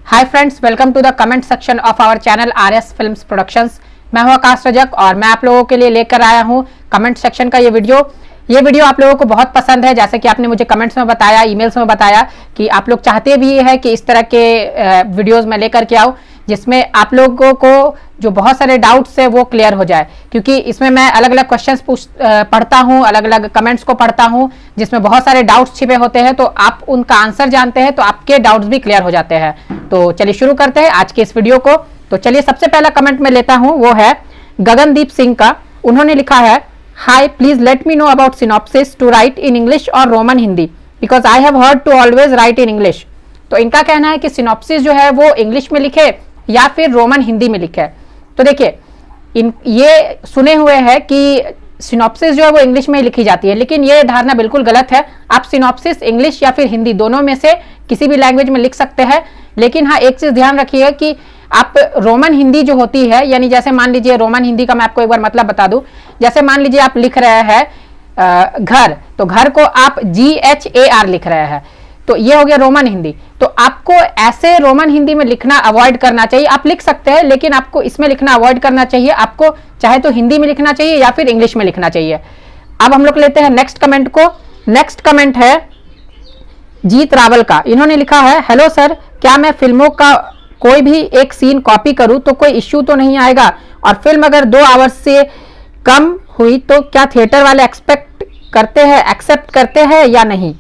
Hi friends, welcome to the comment section of our channel RS films productions. मैं हूं आकाश रजक और मैं आप लोगों के लिए लेकर आया हूं कमेंट सेक्शन का ये वीडियो आप लोगों को बहुत पसंद है। जैसे कि आपने मुझे कमेंट्स में बताया, ईमेल्स में बताया कि आप लोग चाहते भी है कि इस तरह के वीडियोस में लेकर के आऊं जिसमें आप लोगों को जो बहुत सारे डाउट्स है वो क्लियर हो जाए, क्योंकि इसमें मैं अलग अलग क्वेश्चंस पढ़ता हूं, अलग अलग कमेंट्स को पढ़ता हूं जिसमें बहुत सारे डाउट्स छिपे होते हैं। तो आप उनका आंसर जानते हैं तो आपके डाउट्स भी क्लियर हो जाते हैं। तो चलिए शुरू करते हैं आज के इस वीडियो को। तो चलिए सबसे पहला कमेंट में लेता हूं, वो है गगनदीप सिंह का। उन्होंने लिखा है, hi please let me know about synopsis to write in English और Roman Hindi because I have heard to always write in English. तो इनका कहना है कि सिनॉप्सिस जो है वो इंग्लिश में लिखे या फिर रोमन हिंदी में लिखे। तो देखिए, ये सुने हुए है कि सिनॉप्सिस जो है वो इंग्लिश में ही लिखी जाती है, लेकिन ये धारणा बिल्कुल गलत है। आप सिनॉप्सिस इंग्लिश या फिर हिंदी दोनों में से किसी भी लैंग्वेज में लिख सकते हैं, लेकिन हाँ एक चीज ध्यान रखिएगा कि आप रोमन हिंदी जो होती है, यानी जैसे मान लीजिए रोमन हिंदी का मैं आपको एक बार मतलब बता दूं। जैसे मान लीजिए आप लिख रहे हैं घर, तो घर को आप GHAR लिख रहे हैं, तो ये हो गया रोमन हिंदी। तो आपको ऐसे रोमन हिंदी में लिखना अवॉइड करना चाहिए। आप लिख सकते हैं लेकिन आपको इसमें लिखना अवॉइड करना चाहिए। आपको चाहे तो हिंदी में लिखना चाहिए या फिर इंग्लिश में लिखना चाहिए। अब हम लोग लेते हैं नेक्स्ट कमेंट को। नेक्स्ट कमेंट है जीत रावल का। इन्होंने लिखा है, हेलो सर, क्या मैं फिल्मों का कोई भी एक सीन कॉपी करूं तो कोई इश्यू तो नहीं आएगा? और फिल्म अगर 2 आवर्स से कम हुई तो क्या थिएटर वाले एक्सेप्ट करते हैं या नहीं?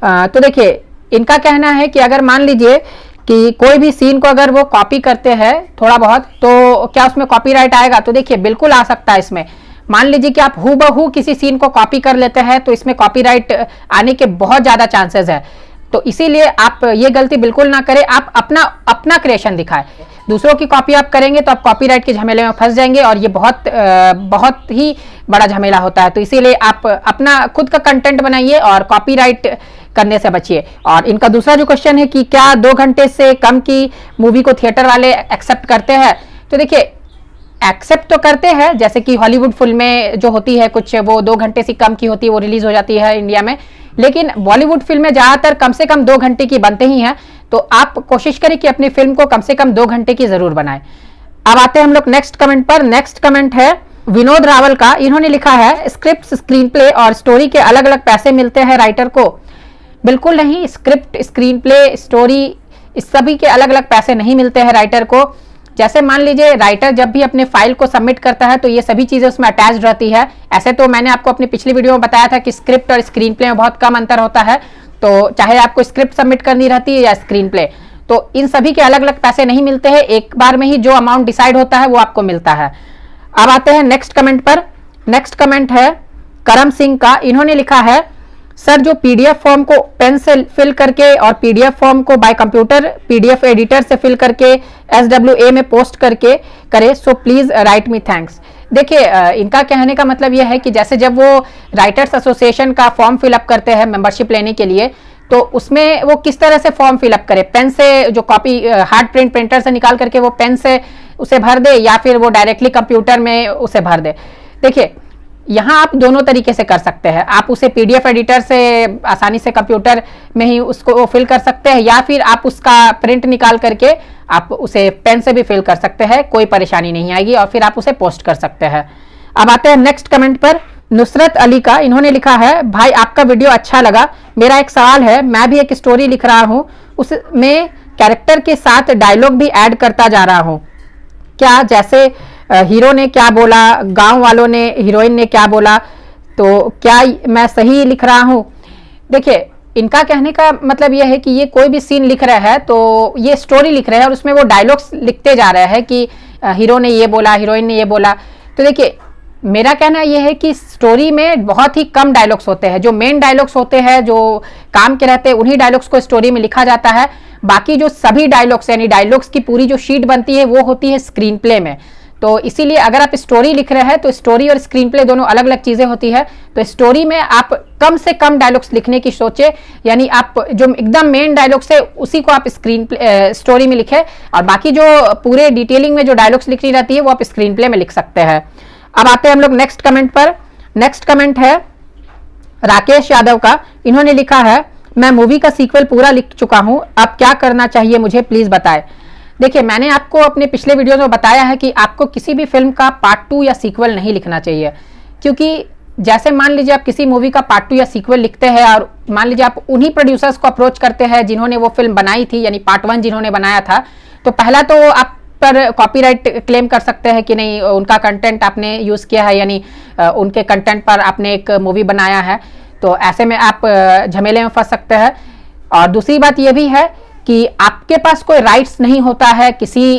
तो देखिए, इनका कहना है कि अगर मान लीजिए कि कोई भी सीन को अगर वो कॉपी करते हैं थोड़ा बहुत, तो क्या उसमें कॉपीराइट आएगा? तो देखिए, बिल्कुल आ सकता है इसमें। मान लीजिए कि आप हूबहू किसी सीन को कॉपी कर लेते हैं तो इसमें कॉपीराइट आने के बहुत ज्यादा चांसेस है। तो इसीलिए आप ये गलती बिल्कुल ना करें। आप अपना क्रिएशन दिखाएं। दूसरों की कॉपी आप करेंगे तो आप कॉपीराइट के झमेले में फंस जाएंगे और ये बहुत ही बड़ा झमेला होता है। तो इसीलिए आप अपना खुद का कंटेंट बनाइए और कॉपीराइट करने से बचिए। और इनका दूसरा जो क्वेश्चन है कि क्या 2 घंटे से कम की मूवी को थिएटर वाले एक्सेप्ट करते हैं? तो देखिए, एक्सेप्ट तो करते हैं। जैसे कि हॉलीवुड फिल्में जो होती है कुछ, वो 2 घंटे से कम की होती है, वो रिलीज हो जाती है इंडिया में। लेकिन बॉलीवुड फिल्में ज्यादातर कम से कम 2 घंटे की बनते ही हैं। तो आप कोशिश करें कि अपनी फिल्म को कम से कम 2 घंटे की जरूर बनाएं। अब आते हैं हम लोग नेक्स्ट कमेंट पर। नेक्स्ट कमेंट है विनोद रावल का। इन्होंने लिखा है, स्क्रिप्ट, स्क्रीन प्ले और स्टोरी के अलग अलग पैसे मिलते हैं राइटर को? बिल्कुल नहीं। स्क्रिप्ट, स्क्रीन प्ले, स्टोरी, इस सभी के अलग अलग पैसे नहीं मिलते हैं राइटर को। जैसे मान लीजिए राइटर जब भी अपने फाइल को सबमिट करता है तो ये सभी चीजें उसमें अटैच्ड रहती है। ऐसे तो मैंने आपको अपनी पिछली वीडियो में बताया था कि स्क्रिप्ट और स्क्रीन प्ले में बहुत कम अंतर होता है। तो चाहे आपको स्क्रिप्ट सबमिट करनी रहती है या स्क्रीन प्ले, तो इन सभी के अलग अलग पैसे नहीं मिलते हैं। एक बार में ही जो अमाउंट डिसाइड होता है वो आपको मिलता है। अब आते हैं नेक्स्ट कमेंट पर। नेक्स्ट कमेंट है करम सिंह का। इन्होंने लिखा है, सर जो PDF फॉर्म को पेन से फिल करके और PDF फॉर्म को बाय कंप्यूटर PDF एडिटर से फिल करके SWA में पोस्ट करके करे, so please right me thanks. देखिए, इनका कहने का मतलब यह है कि जैसे जब वो राइटर्स एसोसिएशन का फॉर्म फिलअप करते हैं मेंबरशिप लेने के लिए, तो उसमें वो किस तरह से फॉर्म फिलअप करे? पेन से जो कॉपी हार्ड प्रिंटर से निकाल करके वो पेन से उसे भर दे या फिर वो डायरेक्टली कंप्यूटर में उसे भर दे? देखिए, यहाँ आप दोनों तरीके से कर सकते हैं। आप उसे PDF एडिटर से आसानी से कंप्यूटर में ही उसको फिल कर सकते हैं, या फिर आप उसका प्रिंट निकाल करके आप उसे पेन से भी फिल कर सकते हैं, कोई परेशानी नहीं आएगी, और फिर आप उसे पोस्ट कर सकते हैं। अब आते हैं नेक्स्ट कमेंट पर नुसरत अली का। इन्होंने लिखा है, भाई आपका वीडियो अच्छा लगा। मेरा एक सवाल है, मैं भी एक स्टोरी लिख रहा हूँ, उसमें कैरेक्टर के साथ डायलॉग भी ऐड करता जा रहा हूँ। क्या जैसे हीरो ने क्या बोला, गांव वालों ने, हीरोइन ने क्या बोला, तो क्या मैं सही लिख रहा हूं? देखिए, इनका कहने का मतलब यह है कि ये कोई भी सीन लिख रहा है तो ये स्टोरी लिख रहे हैं और उसमें वो डायलॉग्स लिखते जा रहे हैं कि हीरो ने ये बोला, हीरोइन ने ये बोला। तो देखिए, मेरा कहना यह है कि स्टोरी में बहुत ही कम डायलॉग्स होते हैं। जो मेन डायलॉग्स होते हैं, जो काम के रहते हैं, उन्हीं डायलॉग्स को स्टोरी में लिखा जाता है। बाकी जो सभी डायलॉग्स, यानी डायलॉग्स की पूरी जो शीट बनती है वो होती है स्क्रीन प्ले में। तो इसीलिए अगर आप स्टोरी लिख रहे हैं तो स्टोरी और स्क्रीन प्ले दोनों अलग अलग चीजें होती है। तो स्टोरी में आप कम से कम डायलॉग्स लिखने की सोचे, यानी आप जो एकदम मेन डायलॉग्स है उसी को आप स्टोरी में लिखें, और बाकी जो पूरे डिटेलिंग में जो डायलॉग्स लिखनी रहती है वो आप स्क्रीन प्ले में लिख सकते हैं। अब आते हैं हम लोग नेक्स्ट कमेंट पर। नेक्स्ट कमेंट है राकेश यादव का। इन्होंने लिखा है, मैं मूवी का सीक्वल पूरा लिख चुका हूं, अब क्या करना चाहिए मुझे प्लीज बताएं। देखिए, मैंने आपको अपने पिछले वीडियो में बताया है कि आपको किसी भी फिल्म का पार्ट 2 या सीक्वल नहीं लिखना चाहिए, क्योंकि जैसे मान लीजिए आप किसी मूवी का पार्ट 2 या सीक्वल लिखते हैं और मान लीजिए आप उन्हीं प्रोड्यूसर्स को अप्रोच करते हैं जिन्होंने वो फिल्म बनाई थी, यानी पार्ट 1 जिन्होंने बनाया था, तो पहला तो आप पर कॉपीराइट क्लेम कर सकते हैं कि नहीं उनका कंटेंट आपने यूज किया है, यानी उनके कंटेंट पर आपने एक मूवी बनाया है, तो ऐसे में आप झमेले में फंस सकते हैं। और दूसरी बात यह भी है कि आपके पास कोई राइट्स नहीं होता है किसी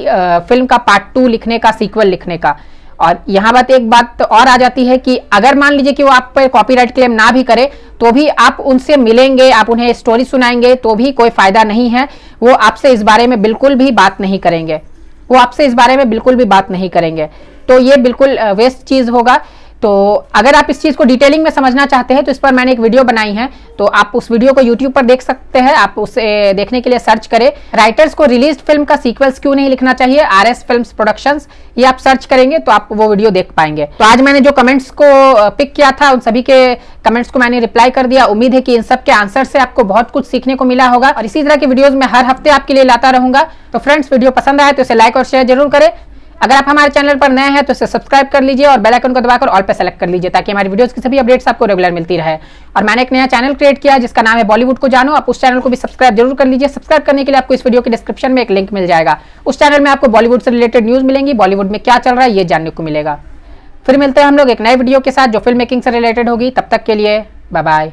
फिल्म का पार्ट 2 लिखने का, सीक्वल लिखने का। और यहाँ बात एक बात और आ जाती है कि अगर मान लीजिए कि वो आप पर कॉपीराइट क्लेम ना भी करे तो भी आप उनसे मिलेंगे, आप उन्हें स्टोरी सुनाएंगे तो भी कोई फायदा नहीं है, वो आपसे इस बारे में बिल्कुल भी बात नहीं करेंगे, वो आपसे इस बारे में बिल्कुल भी बात नहीं करेंगे। तो ये बिल्कुल वेस्ट चीज होगा। तो अगर आप इस चीज को डिटेलिंग में समझना चाहते हैं तो इस पर मैंने एक वीडियो बनाई है, तो आप उस वीडियो को YouTube पर देख सकते हैं। आप उसे देखने के लिए सर्च करें राइटर्स को रिलीज्ड फिल्म का सीक्वल्स क्यों नहीं लिखना चाहिए, RS फिल्म्स प्रोडक्शंस, ये आप सर्च करेंगे तो आप वो वीडियो देख पाएंगे। तो आज मैंने जो कमेंट्स को पिक किया था उन सभी के कमेंट्स को मैंने रिप्लाई कर दिया। उम्मीद है कि इन सब के आंसर से आपको बहुत कुछ सीखने को मिला होगा और इसी तरह के वीडियोज मैं हर हफ्ते आपके लिए लाता रहूंगा। तो फ्रेंड्स, वीडियो पसंद आए तो इसे लाइक और शेयर जरूर करें। अगर आप हमारे चैनल पर नए हैं तो इसे सब्सक्राइब कर लीजिए और बेल आइकन को दबाकर ऑल पे सेलेक्ट कर लीजिए ताकि हमारी वीडियोस की सभी अपडेट्स आपको रेगुलर मिलती रहे। और मैंने एक नया चैनल क्रिएट किया है जिसका नाम है बॉलीवुड को जानो, आप उस चैनल को भी सब्सक्राइब जरूर कर लीजिए। सब्सक्राइब करने के लिए आपको इस वीडियो के डिस्क्रिप्शन में एक लिंक मिल जाएगा। उस चैनल में आपको बॉलीवुड से रिलेटेड न्यूज मिलेंगी, बॉलीवुड में क्या चल रहा है ये जानने को मिलेगा। फिर मिलते हैं हम लोग एक नए वीडियो के साथ जो फिल्म मेकिंग से रिलेटेड होगी। तब तक के लिए बाय बाय।